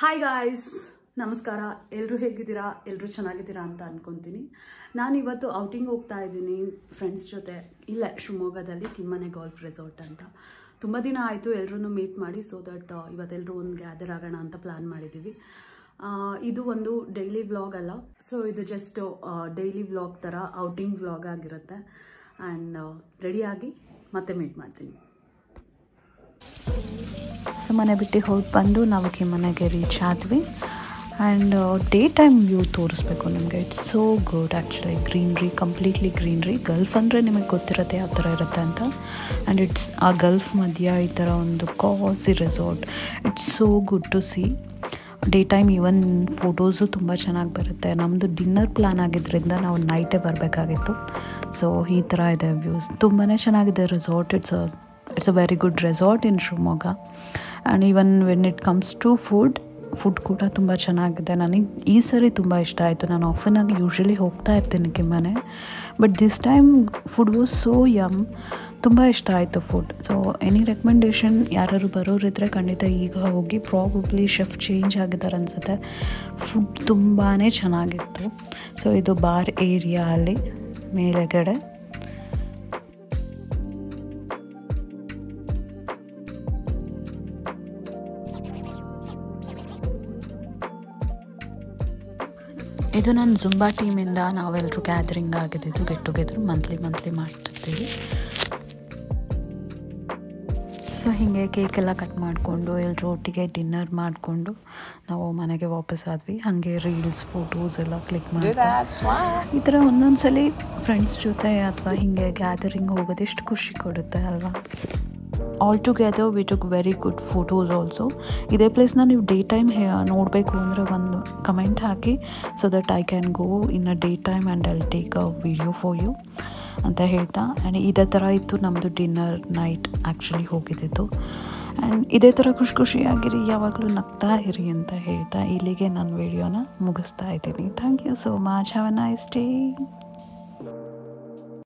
Hi guys, ನಮಸ್ಕಾರ. ಎಲ್ಲರೂ ಹೇಗಿದ್ದೀರಾ? ಎಲ್ಲರೂ ಚೆನ್ನಾಗಿದ್ದೀರಾ ಅಂತ ಅನ್ಕೊಂತೀನಿ. ನಾನು ಇವತ್ತು ಔಟಿಂಗ್ ಹೋಗ್ತಾ ಇದ್ದೀನಿ ಫ್ರೆಂಡ್ಸ್ ಜೊತೆ. ಇಲ್ಲೇ ಶಿವಮೊಗ್ಗದಲ್ಲಿ ಕಿಮ್ಮನೆ ಗಾಲ್ಫ್ ರೆಸಾರ್ಟ್ ಅಂತ. ತುಂಬ ದಿನ ಆಯಿತು ಎಲ್ಲರೂ ಮೀಟ್ ಮಾಡಿ. ಸೊ ದಟ್ ಇವತ್ತೆಲ್ಲರೂ ಒಂದು ಗ್ಯಾದರ್ ಆಗೋಣ ಅಂತ ಪ್ಲ್ಯಾನ್ ಮಾಡಿದ್ದೀವಿ. ಇದು ಒಂದು ಡೈಲಿ ವ್ಲಾಗ್ ಅಲ್ಲ, ಸೊ ಇದು ಜಸ್ಟ್ ಡೈಲಿ ವ್ಲಾಗ್ ಥರ ಔಟಿಂಗ್ ವ್ಲಾಗ್ ಆಗಿರುತ್ತೆ. ಆ್ಯಂಡ್ ರೆಡಿಯಾಗಿ ಮತ್ತೆ ಮೀಟ್ ಮಾಡ್ತೀನಿ. ಸೊ ಮನೆ ಬಿಟ್ಟು ಹೋಗಿ ಬಂದು ನಾವು ಕಿಮ್ಮನೆಗೆ ರೀಚ್ ಆದ್ವಿ. ಆ್ಯಂಡ್ ಡೇ ಟೈಮ್ ವ್ಯೂ ತೋರಿಸ್ಬೇಕು ನಿಮಗೆ. It's so good actually. Greenery, completely greenery. Gulf ಅಂದರೆ ನಿಮಗೆ ಗೊತ್ತಿರುತ್ತೆ ಯಾವ ಥರ ಇರುತ್ತೆ ಅಂತ. ಆ್ಯಂಡ್ ಇಟ್ಸ್ ಆ ಗಲ್ಫ್ ಮಧ್ಯ ಈ ಥರ ಒಂದು cosy resort. It's so good to see. Day time even photos ತುಂಬ ಚೆನ್ನಾಗಿ ಬರುತ್ತೆ. ನಮ್ಮದು ಡಿನ್ನರ್ ಪ್ಲ್ಯಾನ್ ಆಗಿದ್ದರಿಂದ ನಾವು ನೈಟೇ ಬರಬೇಕಾಗಿತ್ತು. ಸೊ ಈ ಥರ ಇದೆ ವ್ಯೂಸ್. ತುಂಬಾ ಚೆನ್ನಾಗಿದೆ resort. It's a very good resort in Shivamogga. And even when it comes to food ಕೂಡ ತುಂಬ ಚೆನ್ನಾಗಿದೆ. ನನಗೆ ಈ ಸರಿ ತುಂಬ ಇಷ್ಟ ಆಯಿತು. ನಾನು ಆಫನ್ನಾಗಿ ಯೂಶ್ವಲಿ ಹೋಗ್ತಾ ಇರ್ತೀನಿ Kimmane, but this time food was so yum. ತುಂಬ ಇಷ್ಟ ಆಯಿತು ಫುಡ್. ಸೊ ಎನಿ ರೆಕಮೆಂಡೇಷನ್ ಯಾರು ಬರೋರಿದ್ದರೆ ಖಂಡಿತ ಈಗ ಹೋಗಿ. ಪ್ರಾಬಬ್ಲಿ ಶೆಫ್ ಚೇಂಜ್ ಆಗಿದ್ದಾರೆ ಅನಿಸುತ್ತೆ. ಫುಡ್ ತುಂಬಾ ಚೆನ್ನಾಗಿತ್ತು. ಸೊ ಇದು ಬಾರ್ ಏರಿಯಾ ಅಲ್ಲಿ ಮೇಲೆಗಡೆ. ಇದು ನನ್ನ ಜುಂಬಾ ಟೀಮಿಂದ ನಾವೆಲ್ಲರೂ ಗ್ಯಾದರಿಂಗ್ ಆಗಿದ್ದು, ಗೆಟ್ ಟುಗೆದರ್ ಮಂತ್ಲಿ ಮಾಡ್ತಿರ್ತೀವಿ. ಸೊ ಹೀಗೆ ಕೇಕೆಲ್ಲ ಕಟ್ ಮಾಡಿಕೊಂಡು ಎಲ್ಲರೂ ಒಟ್ಟಿಗೆ ಡಿನ್ನರ್ ಮಾಡಿಕೊಂಡು ನಾವು ಮನೆಗೆ ವಾಪಸ್ ಆದ್ವಿ. ಹಾಗೆ ರೀಲ್ಸ್, ಫೋಟೋಸ್ ಎಲ್ಲ ಕ್ಲಿಕ್ ಮಾಡಿ ಈ ಥರ ಒಂದೊಂದು ಸಲ ಫ್ರೆಂಡ್ಸ್ ಜೊತೆ ಅಥವಾ ಹೀಗೆ ಗ್ಯಾದರಿಂಗ್ ಹೋಗೋದು ಎಷ್ಟು ಖುಷಿ ಕೊಡುತ್ತೆ ಅಲ್ವಾ. All together we took very good photos also. ಇದೇ ಪ್ಲೇಸ್ನ ನೀವು ಡೇ ಟೈಮ್ ನೋಡಬೇಕು ಅಂದರೆ ಒಂದು ಕಮೆಂಟ್ ಹಾಕಿ, so that I can go in a day time and I'll take a video for you ಅಂತ ಹೇಳ್ತಾ. ಆ್ಯಂಡ್ ಇದೇ ಥರ ಇತ್ತು ನಮ್ಮದು ಡಿನ್ನರ್ ನೈಟ್ ಆ್ಯಕ್ಚುಲಿ ಹೋಗಿದ್ದಿತ್ತು. ಆ್ಯಂಡ್ ಇದೇ ಥರ ಖುಷಿಯಾಗಿರಿ, ಯಾವಾಗಲೂ ನಗ್ತಾ ಇರಿ ಅಂತ ಹೇಳ್ತಾ ಇಲ್ಲಿಗೆ ನನ್ನ ವಿಡಿಯೋನ ಮುಗಿಸ್ತಾ ಇದ್ದೀನಿ. Thank you so much. Have a nice day.